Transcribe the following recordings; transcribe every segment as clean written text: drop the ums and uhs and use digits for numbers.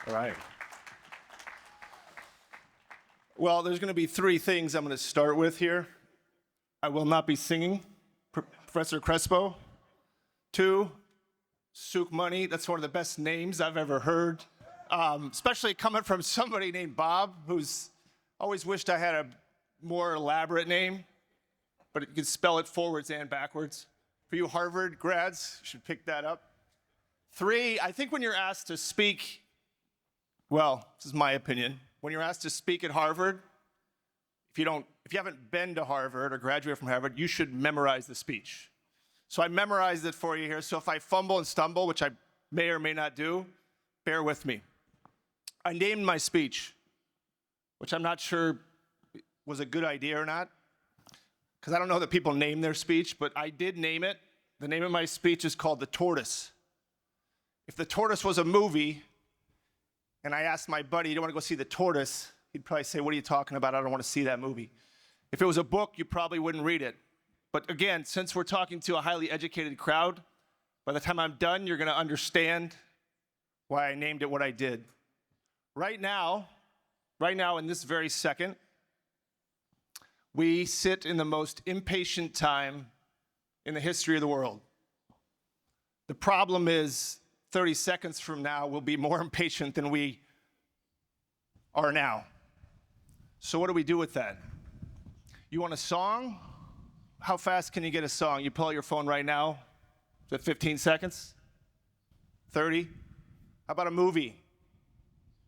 All right. Well, there's going to be three things I'm going to start with here. I will not be singing, Professor Crespo. 2, Souk Money. That's one of the best names I've ever heard, especially coming from somebody named Bob, who's always wished I had a more elaborate name, but you can spell it forwards and backwards. For you Harvard grads, you should pick that up. 3, I think when you're asked to speak, well, this is my opinion, when you're asked to speak at Harvard, if you haven't been to Harvard or graduated from Harvard, you should memorize the speech. So I memorized it for you here. So if I fumble and stumble, which I may or may not do, bear with me. I named my speech, which I'm not sure was a good idea or not, because I don't know that people name their speech, but I did name it. The name of my speech is called The Tortoise. If The Tortoise was a movie, and I asked my buddy, you don't want to go see The Tortoise, he'd probably say, what are you talking about? I don't want to see that movie. If it was a book, you probably wouldn't read it. But again, since we're talking to a highly educated crowd, by the time I'm done, you're going to understand why I named it what I did. Right now, in this very second, we sit in the most impatient time in the history of the world. The problem is 30 seconds from now, we'll be more impatient than we are now. So what do we do with that? You want a song? How fast can you get a song? You pull out your phone right now. Is it 15 seconds? 30? How about a movie?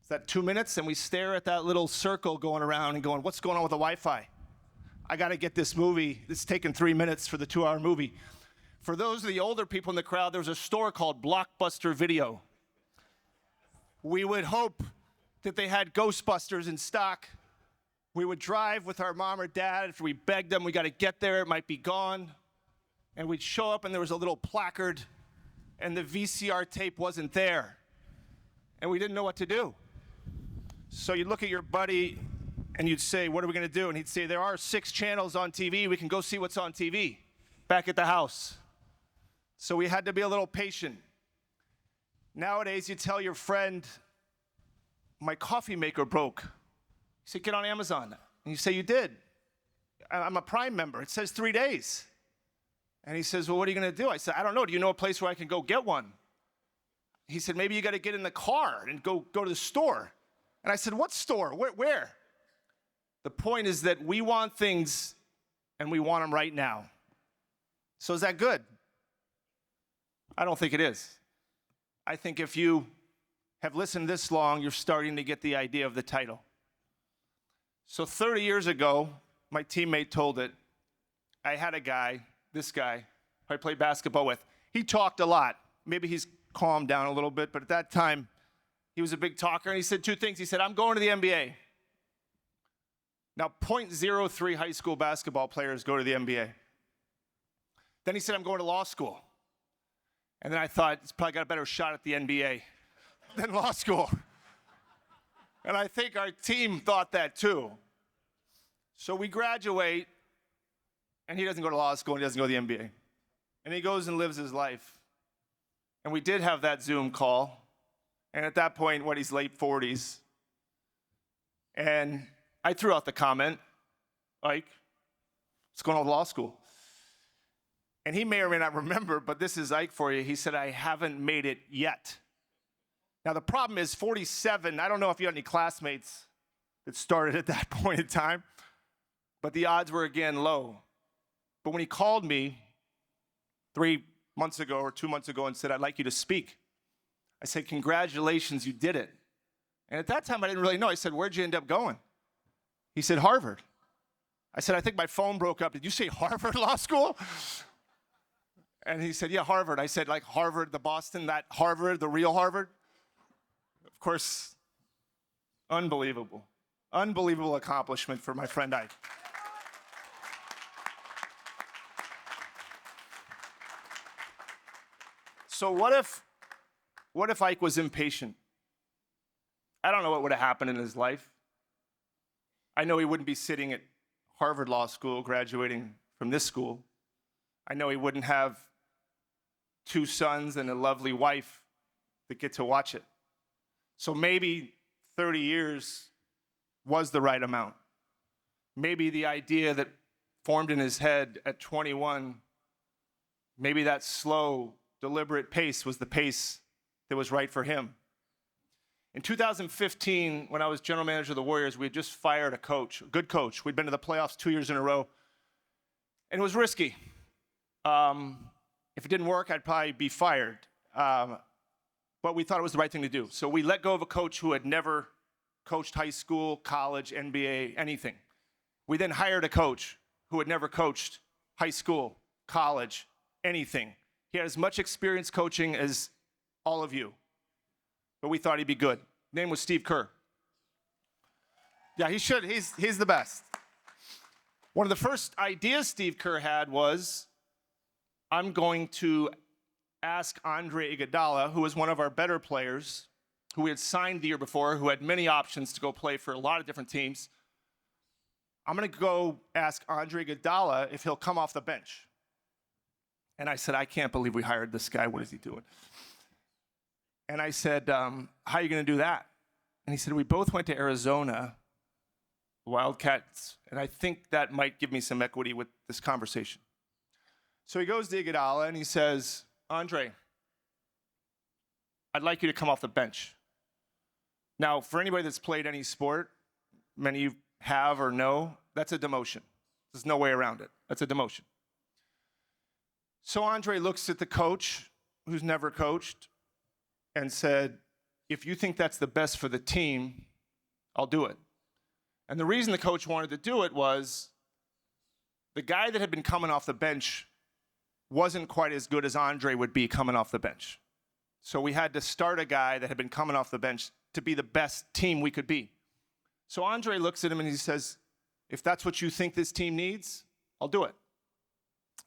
Is that 2 minutes? And we stare at that little circle going around and going, what's going on with the Wi-Fi? I got to get this movie. It's taken 3 minutes for the 2-hour movie. For those of the older people in the crowd, there was a store called Blockbuster Video. We would hope that they had Ghostbusters in stock. We would drive with our mom or dad. If we begged them, we got to get there, it might be gone. And we'd show up and there was a little placard and the VCR tape wasn't there. And we didn't know what to do. So you'd look at your buddy and you'd say, what are we going to do? And he'd say, there are 6 channels on TV. We can go see what's on TV back at the house. So we had to be a little patient. Nowadays, you tell your friend, my coffee maker broke. You say, get on Amazon. And you say, you did. I'm a Prime member. It says 3 days. And he says, well, what are you going to do? I said, I don't know. Do you know a place where I can go get one? He said, maybe you got to get in the car and go to the store. And I said, what store? Where? The point is that we want things and we want them right now. So is that good? I don't think it is. I think if you have listened this long, you're starting to get the idea of the title. So 30 years ago, my teammate told it. I had a guy, this guy, who I played basketball with. He talked a lot. Maybe he's calmed down a little bit, but at that time, he was a big talker, and he said 2 things. He said, I'm going to the NBA. Now, 0.03 high school basketball players go to the NBA. Then he said, I'm going to law school. And then I thought, he's probably got a better shot at the NBA than law school. And I think our team thought that too. So we graduate, and he doesn't go to law school, and he doesn't go to the NBA. And he goes and lives his life. And we did have that Zoom call. And at that point, he's late 40s. And I threw out the comment, Ike, what's going on with law school? And he may or may not remember, but this is Ike for you. He said, I haven't made it yet. Now, the problem is 47. I don't know if you had any classmates that started at that point in time, but the odds were, again, low. But when he called me 3 months ago or 2 months ago and said, I'd like you to speak, I said, congratulations, you did it. And at that time, I didn't really know. I said, where'd you end up going? He said, Harvard. I said, I think my phone broke up. Did you say Harvard Law School? And he said, yeah, Harvard. I said, like Harvard, the Boston, that Harvard, the real Harvard? Of course, unbelievable. Unbelievable accomplishment for my friend Ike. So what if Ike was impatient? I don't know what would have happened in his life. I know he wouldn't be sitting at Harvard Law School, graduating from this school. I know he wouldn't have 2 sons and a lovely wife that get to watch it. So maybe 30 years was the right amount. Maybe the idea that formed in his head at 21, maybe that slow, deliberate pace was the pace that was right for him. In 2015, when I was general manager of the Warriors, we had just fired a coach, a good coach. We'd been to the playoffs 2 years in a row, and it was risky. If it didn't work, I'd probably be fired. But we thought it was the right thing to do. So we let go of a coach who had never coached high school, college, NBA, anything. We then hired a coach who had never coached high school, college, anything. He had as much experience coaching as all of you. But we thought he'd be good. His name was Steve Kerr. Yeah, he should. He's the best. One of the first ideas Steve Kerr had was, I'm going to ask Andre Iguodala, who was one of our better players, who we had signed the year before, who had many options to go play for a lot of different teams. I'm going to go ask Andre Iguodala if he'll come off the bench. And I said, I can't believe we hired this guy. What is he doing? And I said, how are you going to do that? And he said, we both went to Arizona, Wildcats, and I think that might give me some equity with this conversation. So he goes to Iguodala and he says, Andre, I'd like you to come off the bench. Now, for anybody that's played any sport, many of you have or know, that's a demotion. There's no way around it. That's a demotion. So Andre looks at the coach, who's never coached, and said, if you think that's the best for the team, I'll do it. And the reason the coach wanted to do it was the guy that had been coming off the bench wasn't quite as good as Andre would be coming off the bench. So we had to start a guy that had been coming off the bench to be the best team we could be. So Andre looks at him and he says, if that's what you think this team needs, I'll do it.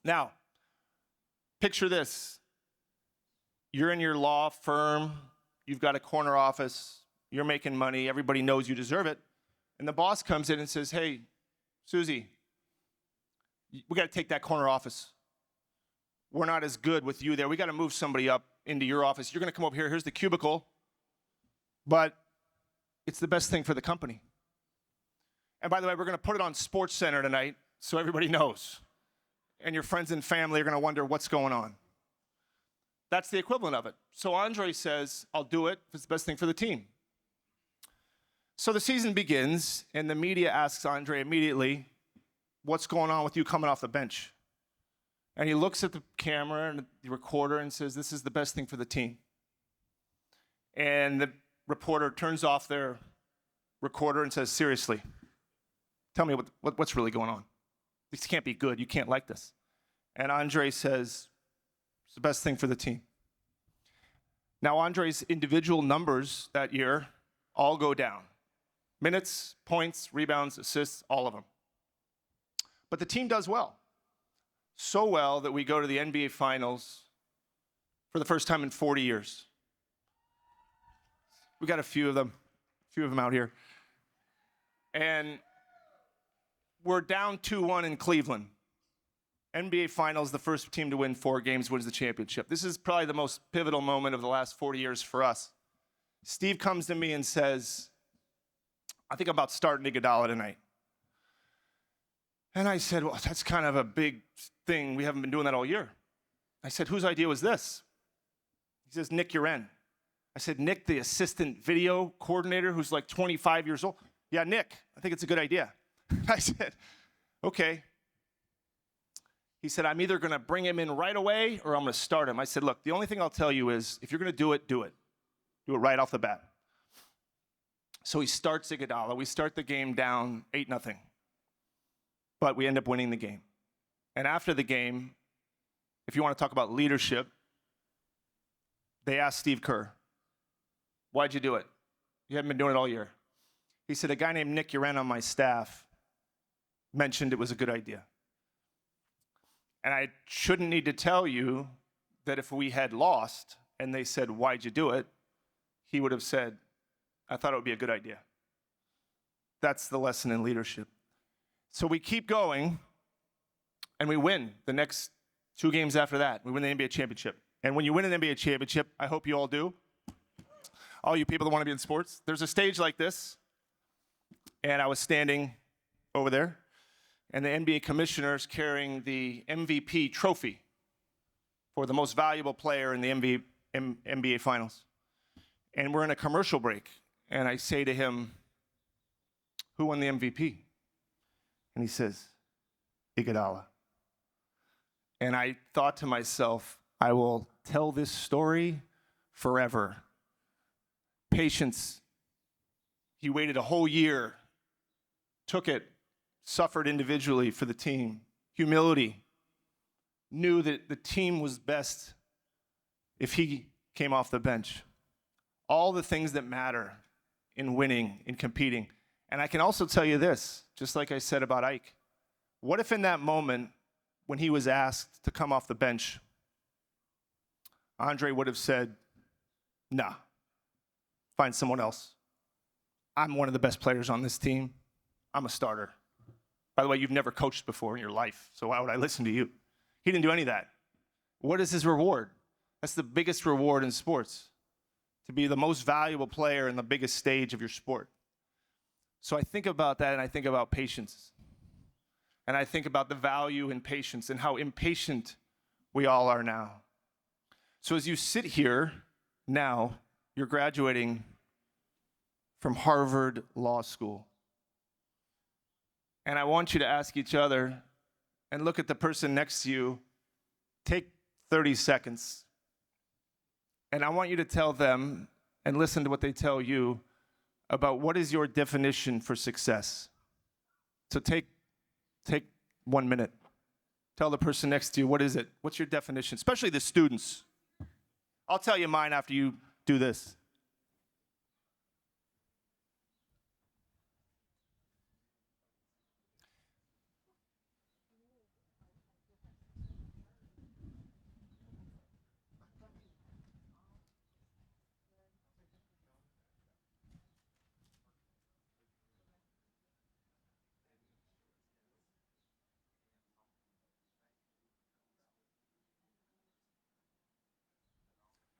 Now, picture this. You're in your law firm, you've got a corner office, you're making money, everybody knows you deserve it. And the boss comes in and says, hey, Susie, we got to take that corner office. We're not as good with you there. We got to move somebody up into your office. You're going to come over here. Here's the cubicle. But it's the best thing for the company. And by the way, we're going to put it on Sports Center tonight so everybody knows. And your friends and family are going to wonder what's going on. That's the equivalent of it. So Andre says, I'll do it if it's the best thing for the team. So the season begins, and the media asks Andre immediately, what's going on with you coming off the bench? And he looks at the camera and the recorder and says, this is the best thing for the team. And the reporter turns off their recorder and says, seriously, tell me what's really going on. This can't be good. You can't like this. And Andre says, it's the best thing for the team. Now, Andre's individual numbers that year all go down. Minutes, points, rebounds, assists, all of them. But the team does well. So well that we go to the NBA Finals for the first time in 40 years. We got a few of them out here. And we're down 2-1 in Cleveland. NBA Finals, the first team to win 4 games wins the championship. This is probably the most pivotal moment of the last 40 years for us. Steve comes to me and says, I think I'm about starting Iguodala tonight. And I said, well, that's kind of a big thing. We haven't been doing that all year. I said, whose idea was this? He says, Nick Uren. I said, Nick, the assistant video coordinator who's like 25 years old? Yeah, Nick, I think it's a good idea. I said, okay. He said, I'm either going to bring him in right away or I'm going to start him. I said, look, the only thing I'll tell you is if you're going to do it, do it. Do it right off the bat. So he starts Iguodala. We start the game down 8-0. But we end up winning the game. And after the game, if you want to talk about leadership, they asked Steve Kerr, why'd you do it? You haven't been doing it all year. He said, a guy named Nick Uren on my staff mentioned it was a good idea. And I shouldn't need to tell you that if we had lost and they said, why'd you do it? He would have said, I thought it would be a good idea. That's the lesson in leadership. So we keep going, and we win the next 2 games after that. We win the NBA championship. And when you win an NBA championship, I hope you all do, all you people that want to be in sports, there's a stage like this, and I was standing over there, and the NBA commissioner's carrying the MVP trophy for the most valuable player in the NBA Finals. And we're in a commercial break, and I say to him, who won the MVP? And he says, Iguodala. And I thought to myself, I will tell this story forever. Patience. He waited a whole year, took it, suffered individually for the team. Humility. Knew that the team was best if he came off the bench. All the things that matter in winning, in competing. And I can also tell you this, just like I said about Ike. What if in that moment, when he was asked to come off the bench, Andre would have said, nah, find someone else. I'm one of the best players on this team. I'm a starter. By the way, you've never coached before in your life, so why would I listen to you? He didn't do any of that. What is his reward? That's the biggest reward in sports, to be the most valuable player in the biggest stage of your sport. So I think about that, and I think about patience. And I think about the value in patience and how impatient we all are now. So as you sit here now, you're graduating from Harvard Law School. And I want you to ask each other and look at the person next to you. Take 30 seconds. And I want you to tell them and listen to what they tell you about what is your definition for success. So take 1 minute. Tell the person next to you, what is it? What's your definition? Especially the students. I'll tell you mine after you do this.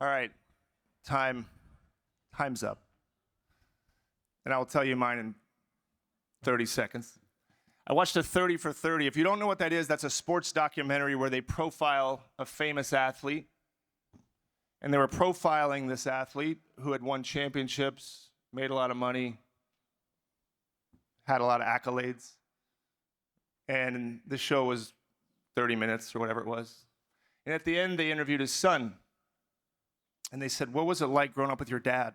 All right, time's up. And I will tell you mine in 30 seconds. I watched a 30 for 30. If you don't know what that is, that's a sports documentary where they profile a famous athlete. And they were profiling this athlete who had won championships, made a lot of money, had a lot of accolades. And the show was 30 minutes or whatever it was. And at the end, they interviewed his son. And they said, what was it like growing up with your dad?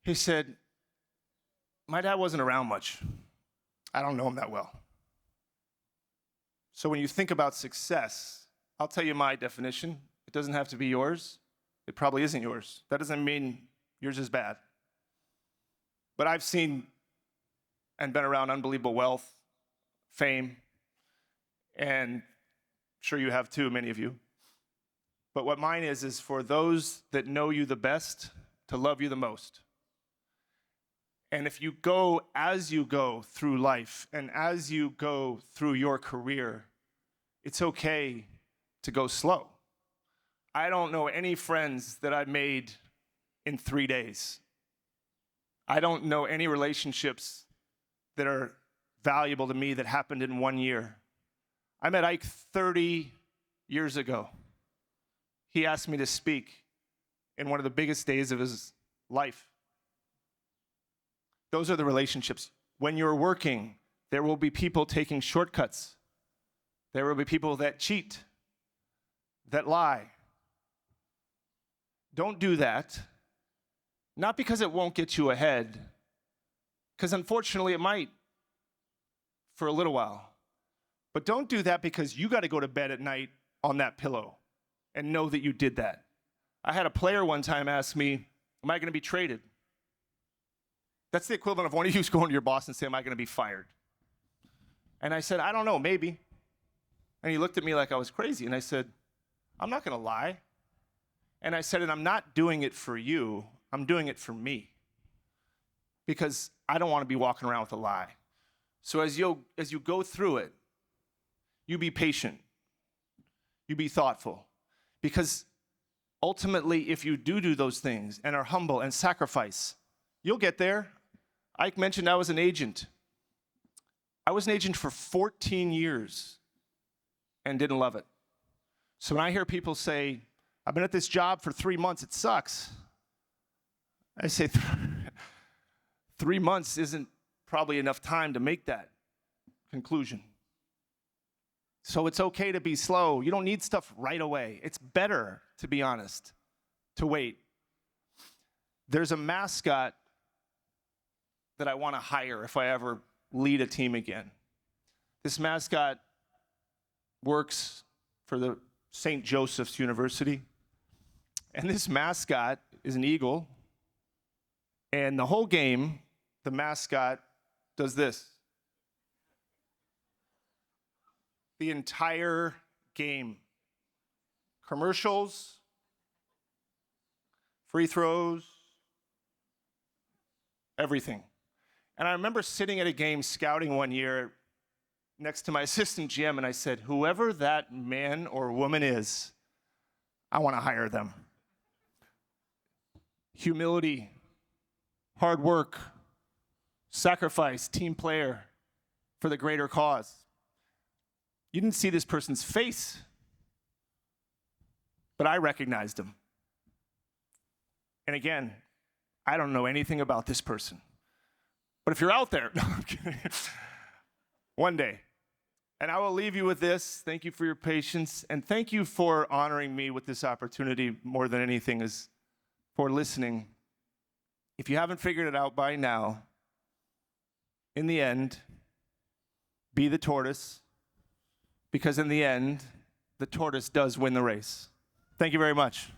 He said, my dad wasn't around much. I don't know him that well. So when you think about success, I'll tell you my definition. It doesn't have to be yours. It probably isn't yours. That doesn't mean yours is bad. But I've seen and been around unbelievable wealth, fame, and I'm sure you have too, many of you. But what mine is for those that know you the best to love you the most. And if you go as you go through life and as you go through your career, it's okay to go slow. I don't know any friends that I've made in 3 days. I don't know any relationships that are valuable to me that happened in 1 year. I met Ike 30 years ago. He asked me to speak in one of the biggest days of his life. Those are the relationships. When you're working, there will be people taking shortcuts. There will be people that cheat, that lie. Don't do that. Not because it won't get you ahead, because unfortunately it might for a little while. But don't do that because you got to go to bed at night on that pillow and know that you did that. I had a player one time ask me, am I going to be traded? That's the equivalent of one of you going to your boss and saying, am I going to be fired? And I said, I don't know, maybe. And he looked at me like I was crazy. And I said, I'm not going to lie. And I said, and I'm not doing it for you. I'm doing it for me. Because I don't want to be walking around with a lie. So as you go through it, you be patient. You be thoughtful. Because ultimately, if you do those things and are humble and sacrifice, you'll get there. Ike mentioned I was an agent. I was an agent for 14 years and didn't love it. So when I hear people say, I've been at this job for 3 months, it sucks. I say, 3 months isn't probably enough time to make that conclusion. So it's okay to be slow. You don't need stuff right away. It's better, to be honest, to wait. There's a mascot that I want to hire if I ever lead a team again. This mascot works for the St. Joseph's University. And this mascot is an eagle. And the whole game, the mascot does this. The entire game. Commercials, free throws, everything. And I remember sitting at a game scouting one year next to my assistant GM, and I said, whoever that man or woman is, I want to hire them. Humility, hard work, sacrifice, team player for the greater cause. You didn't see this person's face, but I recognized him. And again, I don't know anything about this person. But if you're out there, no, I'm kidding. One day. And I will leave you with this. Thank you for your patience. And thank you for honoring me with this opportunity more than anything is for listening. If you haven't figured it out by now, in the end, be the tortoise. Because in the end, the tortoise does win the race. Thank you very much.